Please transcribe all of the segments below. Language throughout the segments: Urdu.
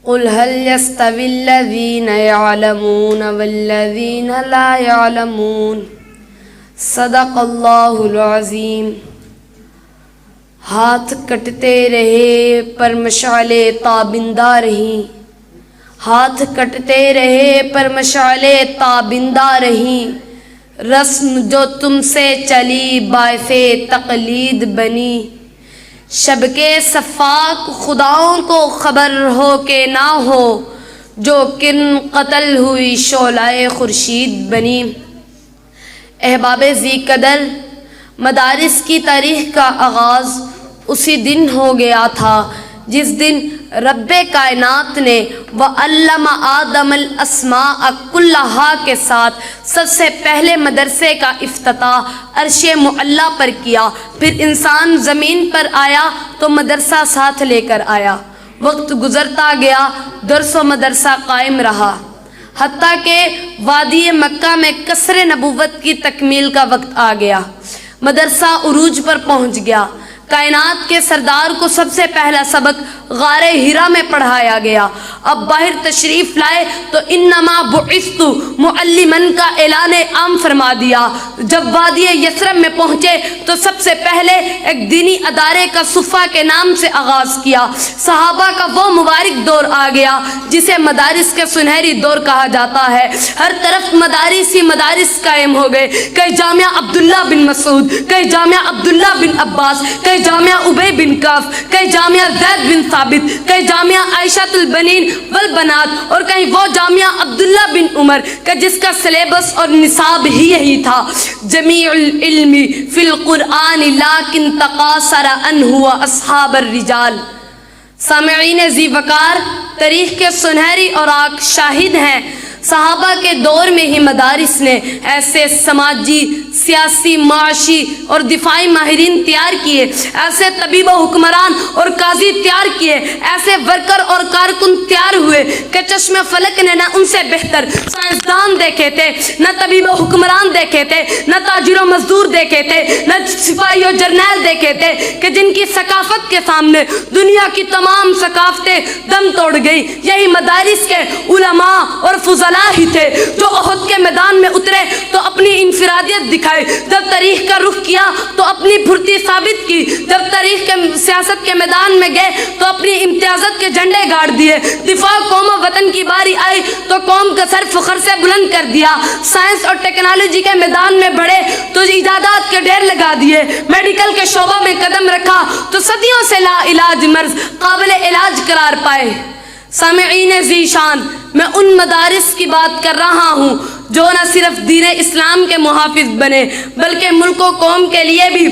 قل هل يستوي الذين يعلمون والذين لا يعلمون صدق اللہ العظیم۔ ہاتھ کٹتے رہے پر مشعلیں تابندہ رہیں، ہاتھ کٹتے رہے پر مشعلیں تابندہ رہیں، رسم جو تم سے چلی باعث تقلید بنی، شب کے صفاق خداؤں کو خبر ہو کہ نہ ہو، جو کرن قتل ہوئی شعلہ خورشید بنی۔ احباب ذی قدر، مدارس کی تاریخ کا آغاز اسی دن ہو گیا تھا جس دن رب کائنات نے وَعَلَّمَ آدَمَ الْأَسْمَاءَ كُلَّهَا کے ساتھ سب سے پہلے مدرسے کا افتتاح عرش معلیٰ پر کیا۔ پھر انسان زمین پر آیا تو مدرسہ ساتھ لے کر آیا۔ وقت گزرتا گیا، درس و مدرسہ قائم رہا، حتیٰ کہ وادی مکہ میں قصر نبوت کی تکمیل کا وقت آ گیا۔ مدرسہ عروج پر پہنچ گیا۔ کائنات کے سردار کو سب سے پہلا سبق غار ہرا میں پڑھایا گیا۔ اب باہر تشریف لائے تو انما بعثت معلمن کا اعلان عام فرما دیا۔ جب وادی یثرب میں پہنچے تو سب سے پہلے ایک دینی ادارے کا صفہ کے نام سے آغاز کیا۔ صحابہ کا وہ مبارک دور آ گیا جسے مدارس کے سنہری دور کہا جاتا ہے۔ ہر طرف مدارس ہی مدارس قائم ہو گئے، کئی جامعہ عبداللہ بن مسعود، کئی جامعہ عبداللہ بن عباس، کئی جامعہ ابی بن کعب، کئی جامعہ زید بن ثابت، کئی جامعہ عائشہ البنین والبنات، اور کہیں وہ جامعہ عبداللہ بن عمر کہ جس کا سلیبس اور نصاب ہی یہی تھا۔ جمیع العلم فی القرآن لیکن تقاصر عنہ اصحاب الرجال۔ سامعین ذی وقار، تاریخ کے سنہری اوراق شاہد ہیں صحابہ کے دور میں ہی مدارس نے ایسے سماجی، سیاسی، معاشی اور دفاعی ماہرین تیار کیے، ایسے طبیب و حکمران اور قاضی تیار کیے، ایسے ورکر اور کارکن تیار ہوئے کہ چشم فلک نے نہ ان سے بہتر سائنسدان دیکھے تھے، نہ طبیب و حکمران دیکھے تھے، نہ تاجر و مزدور دیکھے تھے، نہ سپاہی و جرنیل دیکھے تھے کہ جن کی ثقافت کے سامنے دنیا کی تمام ثقافتیں دم توڑ گئی۔ یہی مدارس کے علماء اور فضلاء ہی تھے جو احد کے میدان میں اترے تو اپنی انفرادیت دکھائی، جب تاریخ کا رخ کیا تو اپنی پھرتی ثابت کی، جب تاریخ کے سیاست کے میدان میں گئے تو اپنی امتیازت کے جھنڈے گاڑ دیے، دفاع قوم و وطن کی باری آئی تو قوم کا سر فخر سے بلند کر دیا، سائنس اور ٹیکنالوجی کے میدان میں بڑھے تو ایجادات کے ڈھیر لگا دیے، میڈیکل کے شعبہ میں قدم رکھا تو صدیوں سے لا علاج مرض قابل علاج قرار پائے۔ سامعین ذی شان، میں ان مدارس کی بات کر رہا ہوں جو نہ صرف دین اسلام کے محافظ بنے بلکہ ملک و قوم کے لیے بھی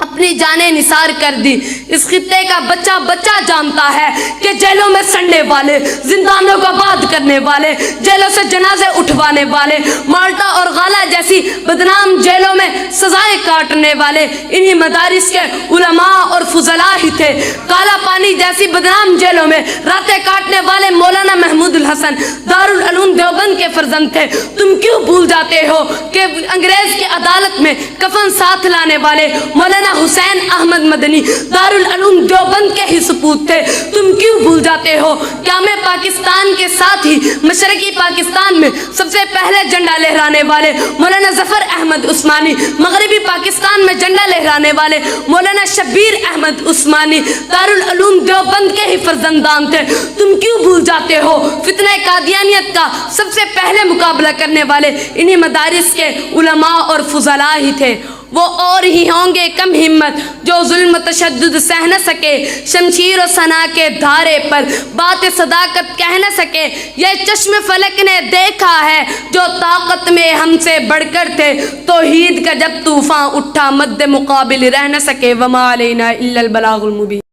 اپنی جانیں نثار کر دی۔ اس خطے کا بچہ بچہ جانتا ہے کہ جیلوں میں سڑنے والے، زندانوں کو آباد کرنے والے، جیلوں سے جنازے اٹھوانے والے، مالٹا اور غالہ جیسی بدنام جیلوں میں سزائیں کاٹنے والے انہی مدارس کے علماء اور فضلاء ہی تھے۔ کالا پانی جیسی بدنام جیلوں میں راتیں کاٹنے والے مولانا محمود الحسن دارالعلوم دیوبند کے فرزند تھے۔ تم کیوں بھول جاتے ہو کہ انگریز کی عدالت میں کفن ساتھ لانے والے مولانا حسین احمد مدنی دارالعلوم دیوبند کے ہی سپوت تھے؟ تم کیوں بھول جاتے ہو کہ ہمیں پاکستان کے ساتھ ہی مشرقی پاکستان میں سب سے پہلے جھنڈا لہرانے والے مولانا ظفر احمد عثمانی، مغربی پاکستان میں جھنڈا لہرانے والے مولانا شبیر احمد عثمانی دارالعلوم دیوبند کے ہی فرزندان تھے؟ تم کیوں بھول جاتے ہو فتنہ قادیانیت کا سب سے پہلے مقابلہ کرنے والے انہی مدارس کے علماء اور فضلاء ہی تھے؟ وہ اور ہی ہوں گے کم ہمت جو ظلم تشدد سہ نہ سکے، شمشیر و ثنا کے دھارے پر بات صداقت کہہ نہ سکے۔ یہ چشم فلک نے دیکھا ہے جو طاقت میں ہم سے بڑھ کر تھے، توحید کا جب طوفان اٹھا مد مقابل رہ نہ سکے۔ وما علینا الا البلاغ المبین۔